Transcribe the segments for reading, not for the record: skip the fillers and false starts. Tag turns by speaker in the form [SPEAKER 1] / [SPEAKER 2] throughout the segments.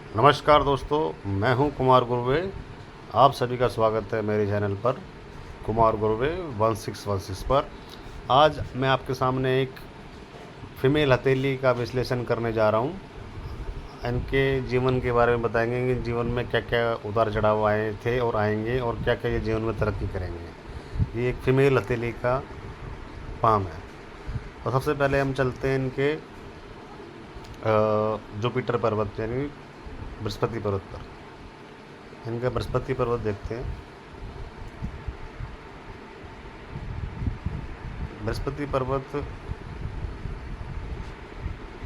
[SPEAKER 1] नमस्कार दोस्तों, मैं हूं कुमार गुरवे। आप सभी का स्वागत है मेरे चैनल पर कुमार गुरवे 1616 पर। आज मैं आपके सामने एक फ़ीमेल हथेली का विश्लेषण करने जा रहा हूं। इनके जीवन के बारे में बताएंगे कि जीवन में क्या-क्या उतार चढ़ाव आए थे और आएंगे और क्या-क्या ये जीवन में तरक्की करेंगे। ये एक फ़ीमेल हथेली का पाम है। तो सबसे पहले हम चलते हैं इनके जुपिटर पर्वत यानी बृहस्पति पर्वत पर। इनका बृहस्पति पर्वत देखते हैं। बृहस्पति पर्वत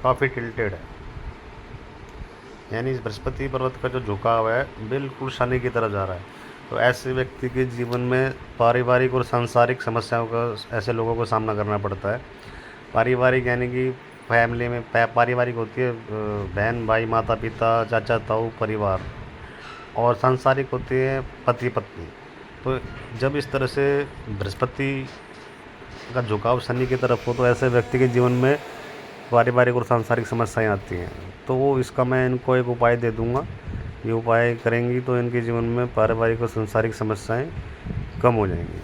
[SPEAKER 1] काफ़ी टिल्टेड है, यानी इस बृहस्पति पर्वत का जो झुकाव है बिल्कुल शनि की तरफ जा रहा है। तो ऐसे व्यक्ति के जीवन में पारिवारिक और सांसारिक समस्याओं का ऐसे लोगों को सामना करना पड़ता है। पारिवारिक यानी कि फैमिली में पारिवारिक होती है बहन भाई माता पिता चाचा ताऊ परिवार, और सांसारिक होती है पति पत्नी। तो जब इस तरह से बृहस्पति का झुकाव शनि की तरफ हो तो ऐसे व्यक्ति के जीवन में पारिवारिक और सांसारिक समस्याएं आती हैं। तो वो इसका मैं इनको एक उपाय दे दूंगा। ये उपाय करेंगी तो इनके जीवन में पारिवारिक और सांसारिक समस्याएं कम हो जाएंगी।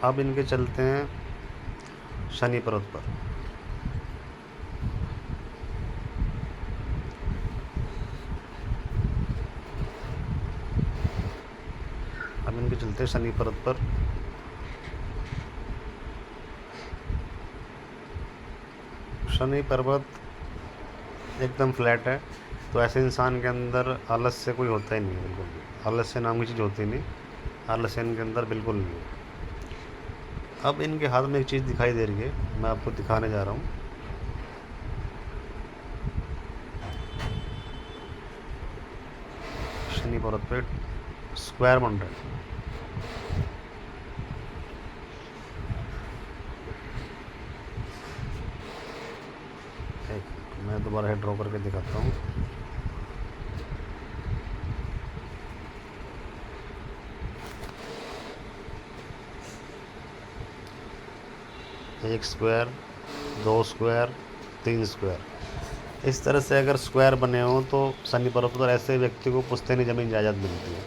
[SPEAKER 1] अब इनके चलते हैं शनि पर्वत पर। अब इनके चलते हैं शनि पर्वत पर। शनि पर्वत एकदम फ्लैट है, तो ऐसे इंसान के अंदर आलस्य कोई होता ही नहीं है, बिल्कुल भी आलस्य नाम की चीज़ होती नहीं। आलस्य इनके अंदर बिल्कुल नहीं है। अब इनके हाथ में एक चीज़ दिखाई दे रही है, मैं आपको दिखाने जा रहा हूँ। शनि पर्वत पे स्क्वायर बन रहा है। एक मैं दोबारा हेड ड्रॉ करके दिखाता हूँ। एक स्क्वायर, दो स्क्वायर, तीन स्क्वायर, इस तरह से अगर स्क्वायर बने हों तो शनि पर्वत पर ऐसे व्यक्ति को पुश्तैनी ज़मीन जायदाद मिलती है।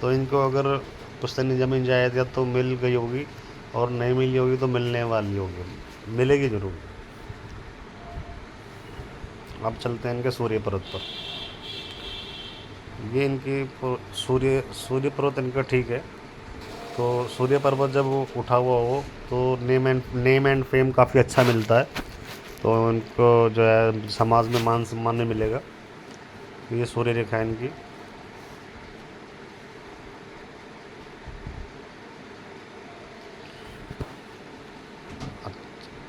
[SPEAKER 1] तो इनको अगर पुश्तैनी ज़मीन जायदाद तो मिल गई होगी, और नहीं मिली होगी तो मिलने वाली होगी, मिलेगी ज़रूर। अब चलते हैं इनके सूर्य पर्वत पर। ये इनकी सूर्य पर्वत इनका ठीक है। तो सूर्य पर्वत जब वो उठा हुआ हो तो नेम एंड फेम काफ़ी अच्छा मिलता है। तो उनको जो है समाज में मान सम्मान में मिलेगा। ये सूर्य रेखा है इनकी।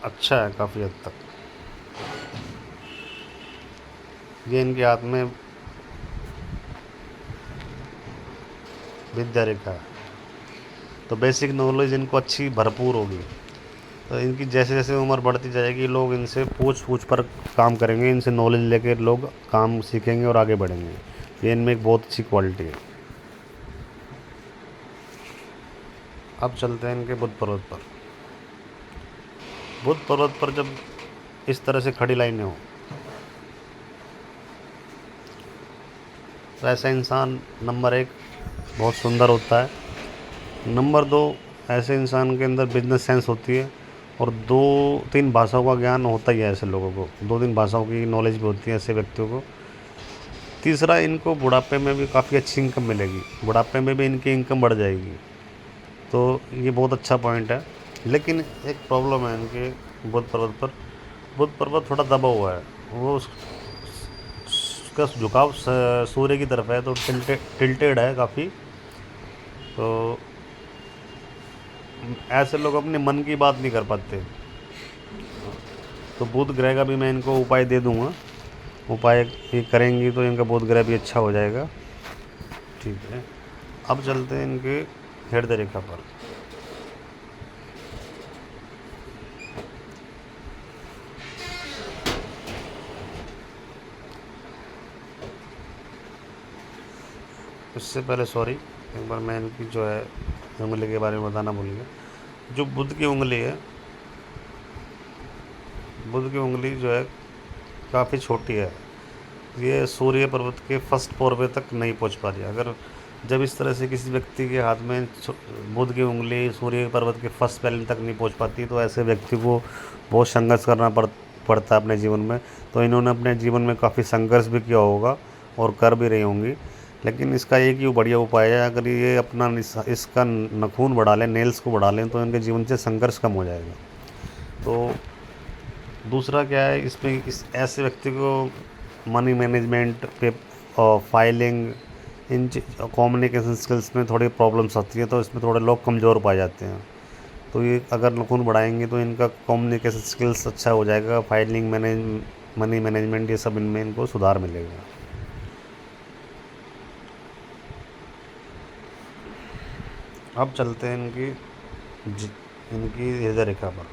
[SPEAKER 1] अच्छा है काफ़ी हद तक। ये इनके हाथ में विद्या रेखा है, तो बेसिक नॉलेज इनको अच्छी भरपूर होगी। तो इनकी जैसे जैसे उम्र बढ़ती जाएगी लोग इनसे पूछ पूछ पर काम करेंगे, इनसे नॉलेज लेकर लोग काम सीखेंगे और आगे बढ़ेंगे। ये इनमें एक बहुत अच्छी क्वालिटी है। अब चलते हैं इनके बुध पर्वत पर। बुध पर्वत पर जब इस तरह से खड़ी लाइनें हो तो ऐसा इंसान नंबर एक बहुत सुंदर होता है। नंबर दो, ऐसे इंसान के अंदर बिजनेस सेंस होती है, और दो तीन भाषाओं का ज्ञान होता ही है ऐसे लोगों को। दो तीन भाषाओं की नॉलेज भी होती है ऐसे व्यक्तियों को। तीसरा, इनको बुढ़ापे में भी काफ़ी अच्छी इनकम मिलेगी, बुढ़ापे में भी इनकी इनकम बढ़ जाएगी। तो ये बहुत अच्छा पॉइंट है। लेकिन एक प्रॉब्लम है इनके बुध पर्वत पर। बुध पर्वत थोड़ा दबा हुआ है, वो उसका झुकाव सूर्य की तरफ है, तो टिल्टेड है काफ़ी। तो ऐसे लोग अपने मन की बात नहीं कर पाते। तो बुध ग्रह का भी मैं इनको उपाय दे दूंगा। उपाय ये करेंगी तो इनका बुध ग्रह भी अच्छा हो जाएगा। ठीक है। अब चलते हैं इनके हृदय रेखा पर। इससे पहले सॉरी, एक बार मैं इनकी जो है उंगली के बारे में बताना भूल गया। जो बुध की उंगली है बुध की उंगली जो है काफ़ी छोटी है। ये सूर्य पर्वत के फर्स्ट पोरवे तक नहीं पहुंच पा रही है। अगर जब इस तरह से किसी व्यक्ति के हाथ में बुध की उंगली सूर्य पर्वत के फर्स्ट पैलन तक नहीं पहुंच पाती, तो ऐसे व्यक्ति को बहुत संघर्ष करना पड़ता है अपने जीवन में। तो इन्होंने अपने जीवन में काफ़ी संघर्ष भी किया होगा और कर भी रही होंगी। लेकिन इसका एक ही बढ़िया उपाय है, अगर ये अपना इसका नाखून बढ़ा लें, नेल्स को बढ़ा लें, तो इनके जीवन से संघर्ष कम हो जाएगा। तो दूसरा क्या है इसमें, इस ऐसे व्यक्ति को मनी मैनेजमेंट पे और फाइलिंग, इन कम्युनिकेशन स्किल्स में थोड़ी प्रॉब्लम्स आती है, तो इसमें थोड़े लोग कमज़ोर पाए जाते हैं। तो ये अगर नाखून बढ़ाएंगे तो इनका कम्युनिकेशन स्किल्स अच्छा हो जाएगा, फाइलिंग, मनी मैनेजमेंट, ये सब इनमें इनको सुधार मिलेगा। अब चलते हैं इनकी हृदय रेखा पर।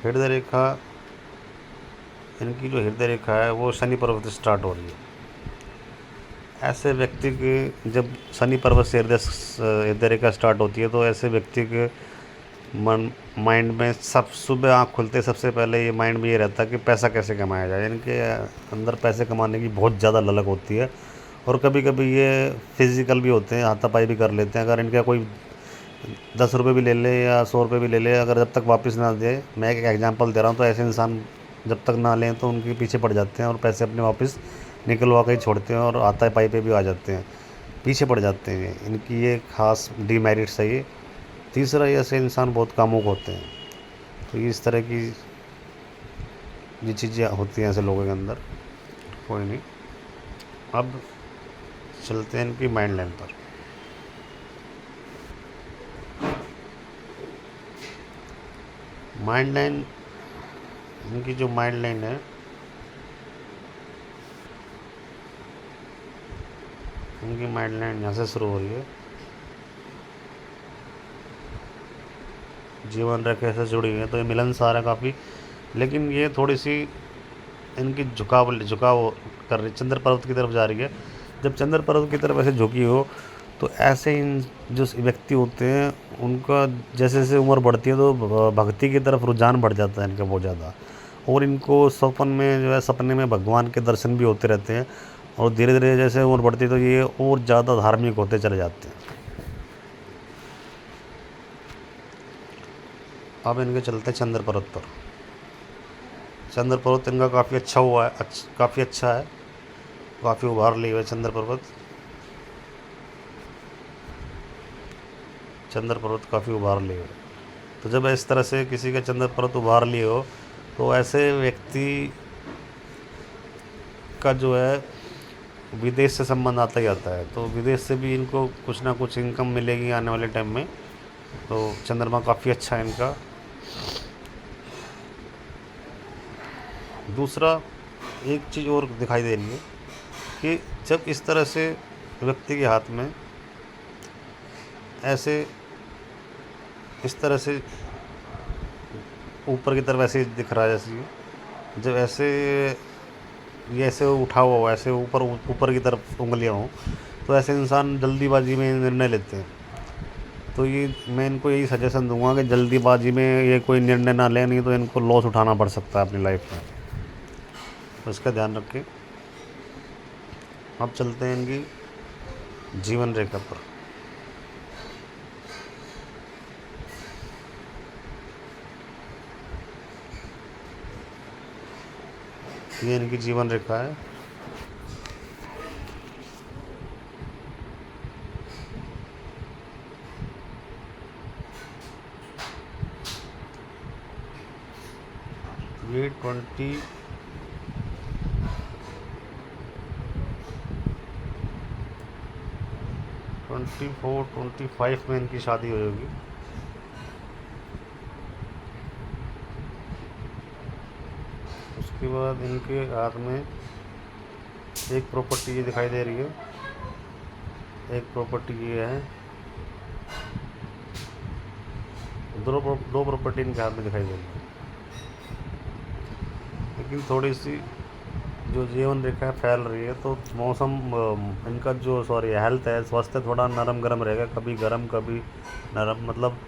[SPEAKER 1] हृदय रेखा, इनकी जो हृदय रेखा है वो शनि पर्वत से स्टार्ट हो रही है। ऐसे व्यक्ति के जब शनि पर्वत से हृदय रेखा स्टार्ट होती है, तो ऐसे व्यक्ति के माइंड में सब सुबह आँख खुलते सबसे पहले ये माइंड में ये रहता है कि पैसा कैसे कमाया जाए। इनके अंदर पैसे कमाने की बहुत ज़्यादा ललक होती है, और कभी कभी ये फिज़िकल भी होते हैं, हाथापाई भी कर लेते हैं। अगर इनका कोई 10 रुपये भी ले ले या 100 रुपये भी ले ले, अगर जब तक वापस ना दे, मैं एक एग्जांपल दे रहा हूँ, तो ऐसे इंसान जब तक ना लें तो उनके पीछे पड़ जाते हैं और पैसे अपने वापस निकलवा के ही छोड़ते हैं, और हाथापाई पे भी आ जाते हैं, पीछे पड़ जाते हैं। इनकी ये खास डीमेरिट्स है ये। तीसरा, ये ऐसे इंसान बहुत कामुक होते हैं। तो इस तरह की ये चीज़ें होती हैं ऐसे लोगों के अंदर। कोई नहीं, अब चलते हैं इनकी माइंड लाइन पर। माइंड लाइन, इनकी जो माइंड लाइन है, इनकी माइंड लाइन यहाँ से शुरू हो रही है, जीवन रेखा से जुड़ी हुई है। तो ये मिलनसार है काफ़ी, लेकिन ये थोड़ी सी इनकी झुकाव कर रही, चंद्र पर्वत की तरफ जा रही है। जब चंद्र पर्वत की तरफ ऐसे झुकी हो, तो ऐसे इन जो व्यक्ति होते हैं उनका जैसे जैसे उम्र बढ़ती है, तो भक्ति की तरफ रुझान बढ़ जाता है इनका बहुत ज़्यादा। और इनको सपन में जो है, सपने में भगवान के दर्शन भी होते रहते हैं, और धीरे धीरे जैसे उम्र बढ़ती है तो ये और ज़्यादा धार्मिक होते चले जाते हैं। अब इनके चलते हैं चंद्र पर्वत पर। चंद्र पर्वत इनका काफ़ी अच्छा हुआ है, काफ़ी अच्छा है, काफ़ी उभार लिए हुए चंद्र पर्वत। चंद्र पर्वत काफ़ी उभार लिए हुए। तो जब इस तरह से किसी का चंद्र पर्वत उभार लिए हो, तो ऐसे व्यक्ति का जो है विदेश से संबंध आता ही आता है। तो विदेश से भी इनको कुछ ना कुछ इनकम मिलेगी आने वाले टाइम में। तो चंद्रमा काफ़ी अच्छा है इनका। दूसरा, एक चीज़ और दिखाई दे रही है कि जब इस तरह से व्यक्ति के हाथ में ऐसे इस तरह से ऊपर की तरफ ऐसे दिख रहा है, जैसे जब ऐसे ये ऐसे उठा हुआ हो, ऐसे ऊपर ऊपर की तरफ उंगलियां हों, तो ऐसे इंसान जल्दीबाजी में निर्णय लेते हैं। तो ये मैं इनको यही सजेशन दूंगा कि जल्दीबाजी में ये कोई निर्णय ना लें, नहीं तो इनको लॉस उठाना पड़ सकता है अपनी लाइफ में। तो इसका ध्यान रखें। अब चलते हैं इनकी जीवन रेखा पर। ये इनकी जीवन रेखा है। ये 24-25 में इनकी शादी हो होगी। उसके बाद इनके हाथ में एक प्रॉपर्टी ये दिखाई दे रही है, एक प्रॉपर्टी ये है, दो प्रॉपर्टी इनके हाथ में दिखाई दे रही है। लेकिन थोड़ी सी जो जीवन रेखा फैल रही है, तो मौसम इनका जो हेल्थ है, स्वास्थ्य थोड़ा नरम गरम रहेगा, कभी गर्म कभी नरम। मतलब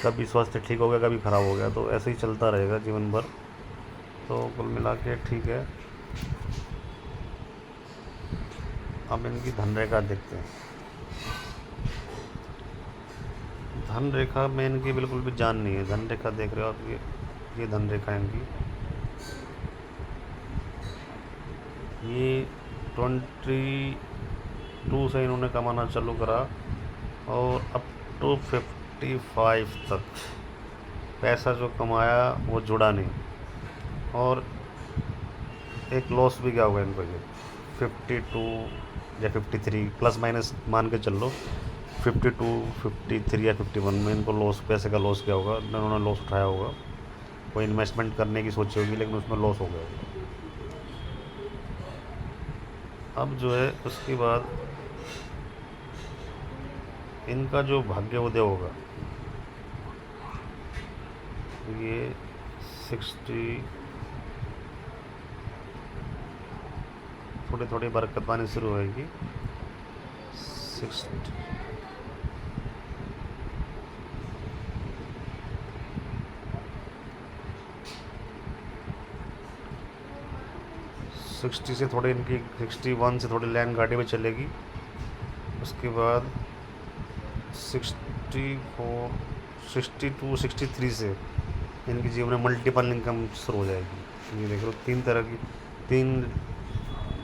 [SPEAKER 1] कभी स्वास्थ्य ठीक हो गया, कभी ख़राब हो गया, तो ऐसे ही चलता रहेगा जीवन भर। तो कुल मिला के ठीक है। अब इनकी धन रेखा देखते हैं। धन रेखा में इनकी बिल्कुल भी जान नहीं है। धन रेखा देख रहे हो आप, ये धन रेखा है इनकी। ये 22 से इन्होंने कमाना चालू करा और अप टू 55 तक पैसा जो कमाया वो जुड़ा नहीं, और एक लॉस भी क्या होगा इनको, ये 52 या 53 प्लस माइनस मान के चल लो, 52, 53 या 51 में इनको लॉस, पैसे का लॉस क्या होगा, इन्होंने लॉस उठाया होगा। कोई इन्वेस्टमेंट करने की सोची होगी लेकिन उसमें लॉस हो गया होगा। अब जो है उसके बाद इनका जो भाग्योदय होगा, ये 60 थोड़ी थोड़ी बरकत आनी शुरू होगी। 60 से थोड़ी इनकी 61 से थोड़ी लाइन गाड़ी में चलेगी। उसके बाद 64, 62, 63 से इनके जीवन में मल्टीपल इनकम शुरू हो जाएगी। ये देख लो, तीन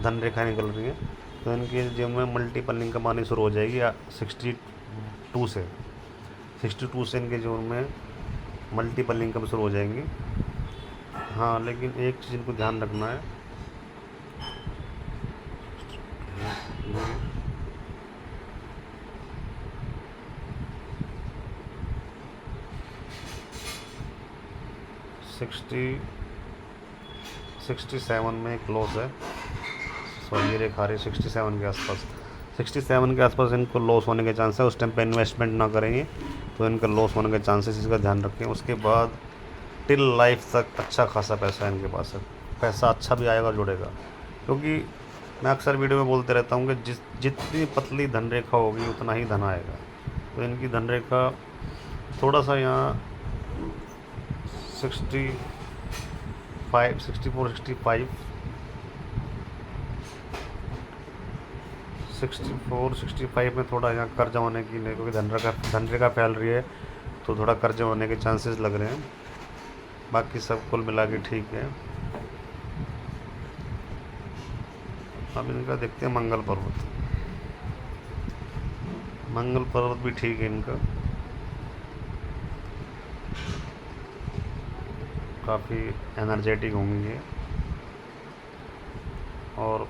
[SPEAKER 1] धन रेखाएं निकल रही हैं, तो इनके जीवन में मल्टीपल इनकम आनी शुरू हो जाएगी 62 से। 62 से इनके जीवन में मल्टीपल इनकम शुरू हो जाएंगी। हाँ, लेकिन एक चीज़ इनको ध्यान रखना है, ये 67 में एक लॉस है। सॉरी, ये रेखा रही 67 के आसपास। 67 के आसपास इनको लॉस होने के चांस है। उस टाइम पे इन्वेस्टमेंट ना करेंगे तो इनका लॉस होने के चांसेस, इसका ध्यान रखें। उसके बाद टिल लाइफ तक अच्छा खासा पैसा इनके पास है। पैसा अच्छा भी आएगा, जुड़ेगा, क्योंकि मैं अक्सर वीडियो में बोलते रहता हूँ कि जितनी पतली धन रेखा होगी उतना ही धन आएगा। तो इनकी धन रेखा थोड़ा सा यहाँ 64, 65 में थोड़ा यहाँ कर्जा होने की नहीं, क्योंकि धन रेखा फैल रही है तो थोड़ा कर्जा होने के चांसेस लग रहे हैं। बाकी सब कुल मिला के ठीक है। अब इनका देखते हैं मंगल पर्वत। मंगल पर्वत भी ठीक है इनका, काफ़ी एनर्जेटिक होंगी ये, और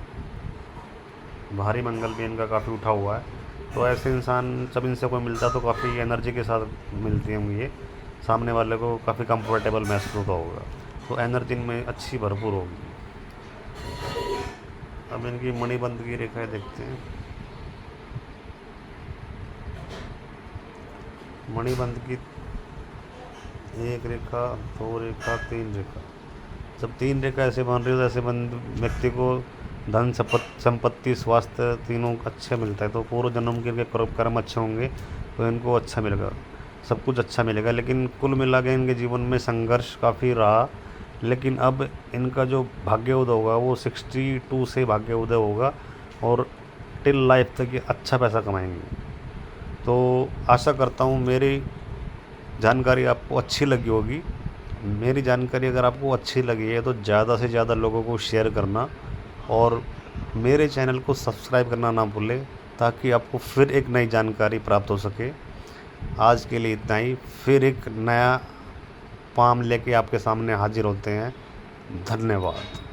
[SPEAKER 1] भारी मंगल भी इनका काफ़ी उठा हुआ है। तो ऐसे इंसान जब इनसे कोई मिलता है तो काफ़ी एनर्जी के साथ मिलती होंगी ये, सामने वाले को काफ़ी कंफर्टेबल महसूस होता होगा। तो एनर्जी इनमें अच्छी भरपूर होगी। अब इनकी मणिबंध की रेखाएं देखते हैं। मणिबंध की 1 रेखा, 2 रेखा, 3 रेखा। जब 3 रेखा ऐसे बन रही हो तो ऐसे व्यक्ति को धन, संपत्ति, स्वास्थ्य तीनों अच्छे मिलता है। तो पूर्व जन्म के कर्म अच्छे होंगे तो इनको अच्छा मिलेगा, सब कुछ अच्छा मिलेगा। लेकिन कुल मिला के इनके जीवन में संघर्ष काफ़ी रहा। लेकिन अब इनका जो भाग्योदय होगा वो 62 से भाग्योदय होगा, और टिल लाइफ तक ये अच्छा पैसा कमाएंगे। तो आशा करता हूँ मेरी जानकारी आपको अच्छी लगी होगी। मेरी जानकारी अगर आपको अच्छी लगी है तो ज़्यादा से ज़्यादा लोगों को शेयर करना, और मेरे चैनल को सब्सक्राइब करना ना भूलें, ताकि आपको फिर एक नई जानकारी प्राप्त हो सके। आज के लिए इतना ही। फिर एक नया पाम लेके आपके सामने हाजिर होते हैं। धन्यवाद।